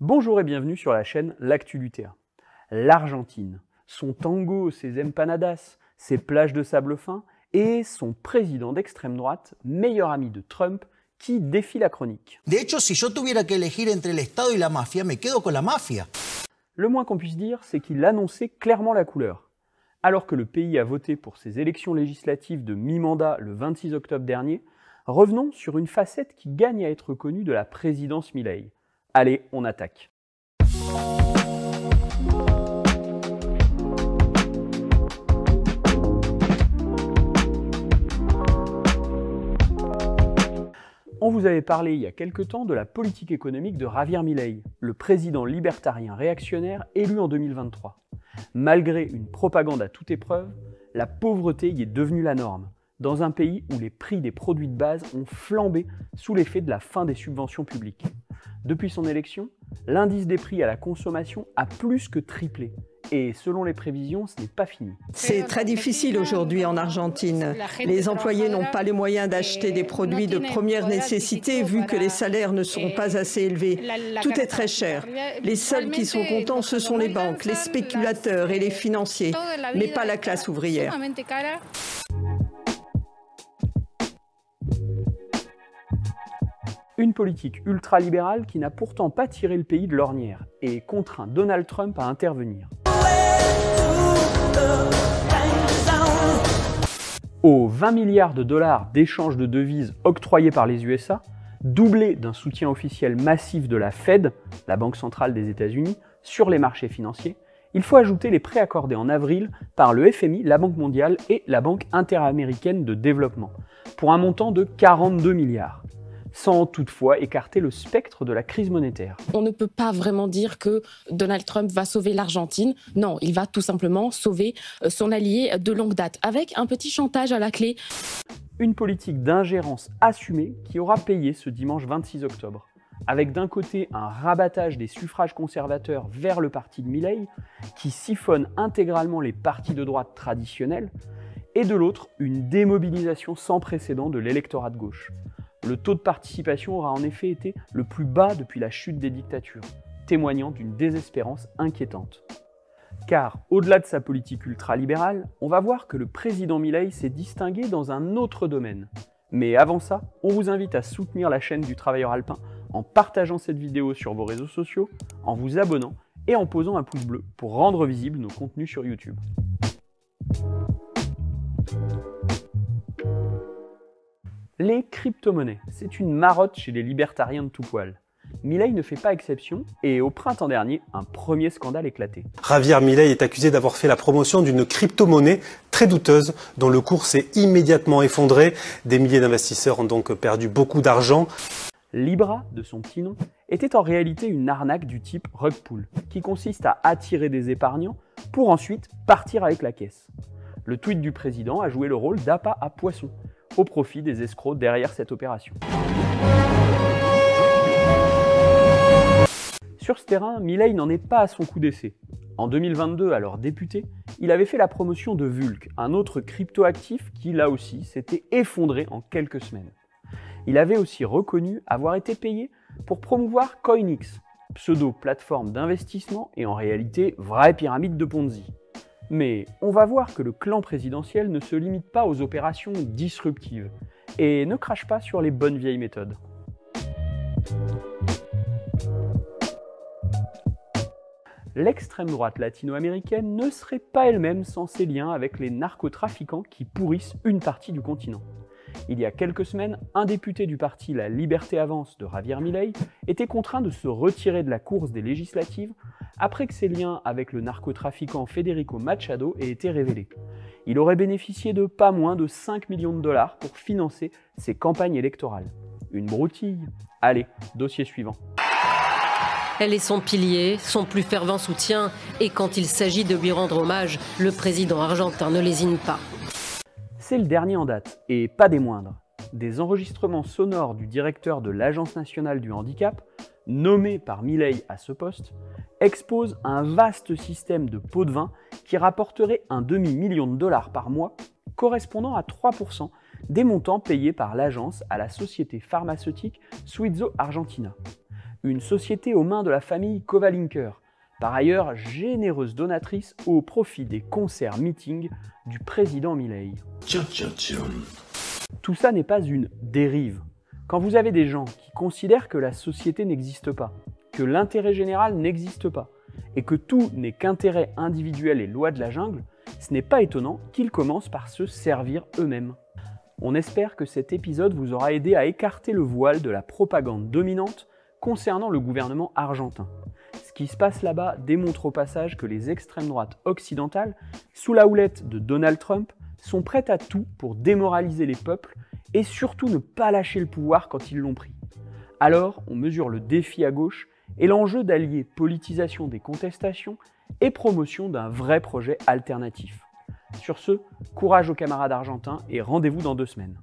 Bonjour et bienvenue sur la chaîne L'Actu du Théâtre. L'Argentine, son tango, ses empanadas, ses plages de sable fin et son président d'extrême droite, meilleur ami de Trump, qui défie la chronique. De hecho, si yo tuviera que elegir entre el Estado y la mafia, me quedo con la mafia. Le moins qu'on puisse dire, c'est qu'il annonçait clairement la couleur. Alors que le pays a voté pour ses élections législatives de mi-mandat le 26 octobre dernier, revenons sur une facette qui gagne à être connue de la présidence Milei. Allez, on attaque. On vous avait parlé il y a quelque temps de la politique économique de Javier Milei, le président libertarien réactionnaire élu en 2023. Malgré une propagande à toute épreuve, la pauvreté y est devenue la norme, dans un pays où les prix des produits de base ont flambé sous l'effet de la fin des subventions publiques. Depuis son élection, l'indice des prix à la consommation a plus que triplé. Et selon les prévisions, ce n'est pas fini. C'est très difficile aujourd'hui en Argentine. Les employés n'ont pas les moyens d'acheter des produits de première nécessité vu que les salaires ne sont pas assez élevés. Tout est très cher. Les seuls qui sont contents, ce sont les banques, les spéculateurs et les financiers, mais pas la classe ouvrière. Une politique ultralibérale qui n'a pourtant pas tiré le pays de l'ornière et contraint Donald Trump à intervenir. Aux 20 milliards de dollars d'échanges de devises octroyés par les USA, doublés d'un soutien officiel massif de la Fed, la Banque centrale des États-Unis, sur les marchés financiers, il faut ajouter les prêts accordés en avril par le FMI, la Banque mondiale et la Banque interaméricaine de développement, pour un montant de 42 milliards. Sans toutefois écarter le spectre de la crise monétaire. On ne peut pas vraiment dire que Donald Trump va sauver l'Argentine. Non, il va tout simplement sauver son allié de longue date, avec un petit chantage à la clé. Une politique d'ingérence assumée qui aura payé ce dimanche 26 octobre, avec d'un côté un rabattage des suffrages conservateurs vers le parti de Milei, qui siphonne intégralement les partis de droite traditionnels, et de l'autre une démobilisation sans précédent de l'électorat de gauche. Le taux de participation aura en effet été le plus bas depuis la chute des dictatures, témoignant d'une désespérance inquiétante. Car, au-delà de sa politique ultralibérale, on va voir que le président Milei s'est distingué dans un autre domaine. Mais avant ça, on vous invite à soutenir la chaîne du Travailleur Alpin en partageant cette vidéo sur vos réseaux sociaux, en vous abonnant et en posant un pouce bleu pour rendre visibles nos contenus sur YouTube. Les crypto-monnaies, c'est une marotte chez les libertariens de tout poil. Milei ne fait pas exception et au printemps dernier, un premier scandale éclaté. Javier Milei est accusé d'avoir fait la promotion d'une crypto-monnaie très douteuse dont le cours s'est immédiatement effondré. Des milliers d'investisseurs ont donc perdu beaucoup d'argent. Libra, de son petit nom, était en réalité une arnaque du type rug pull, qui consiste à attirer des épargnants pour ensuite partir avec la caisse. Le tweet du président a joué le rôle d'appât à poisson, au profit des escrocs derrière cette opération. Sur ce terrain, Milei n'en est pas à son coup d'essai. En 2022, alors député, il avait fait la promotion de Vulc, un autre cryptoactif qui, là aussi, s'était effondré en quelques semaines. Il avait aussi reconnu avoir été payé pour promouvoir CoinX, pseudo-plateforme d'investissement et en réalité vraie pyramide de Ponzi. Mais on va voir que le clan présidentiel ne se limite pas aux opérations disruptives et ne crache pas sur les bonnes vieilles méthodes. L'extrême droite latino-américaine ne serait pas elle-même sans ses liens avec les narcotrafiquants qui pourrissent une partie du continent. Il y a quelques semaines, un député du parti La Liberté Avance de Javier Milei était contraint de se retirer de la course des législatives après que ses liens avec le narcotrafiquant Federico Machado aient été révélés. Il aurait bénéficié de pas moins de 5 millions de dollars pour financer ses campagnes électorales. Une broutille. Allez, dossier suivant. Elle est son pilier, son plus fervent soutien, et quand il s'agit de lui rendre hommage, le président argentin ne lésine pas. C'est le dernier en date, et pas des moindres. Des enregistrements sonores du directeur de l'Agence nationale du handicap, nommé par Milei à ce poste, exposent un vaste système de pots de vin qui rapporterait un demi-million de dollars par mois, correspondant à 3% des montants payés par l'agence à la société pharmaceutique Suizo Argentina. une société aux mains de la famille Kovalinker, par ailleurs généreuse donatrice au profit des concerts-meetings du président Milei. Tout ça n'est pas une dérive. Quand vous avez des gens qui considèrent que la société n'existe pas, que l'intérêt général n'existe pas, et que tout n'est qu'intérêt individuel et loi de la jungle, ce n'est pas étonnant qu'ils commencent par se servir eux-mêmes. On espère que cet épisode vous aura aidé à écarter le voile de la propagande dominante concernant le gouvernement argentin. Ce qui se passe là-bas démontre au passage que les extrêmes droites occidentales, sous la houlette de Donald Trump, sont prêtes à tout pour démoraliser les peuples et surtout ne pas lâcher le pouvoir quand ils l'ont pris. Alors, on mesure le défi à gauche et l'enjeu d'allier politisation des contestations et promotion d'un vrai projet alternatif. Sur ce, courage aux camarades argentins et rendez-vous dans 2 semaines.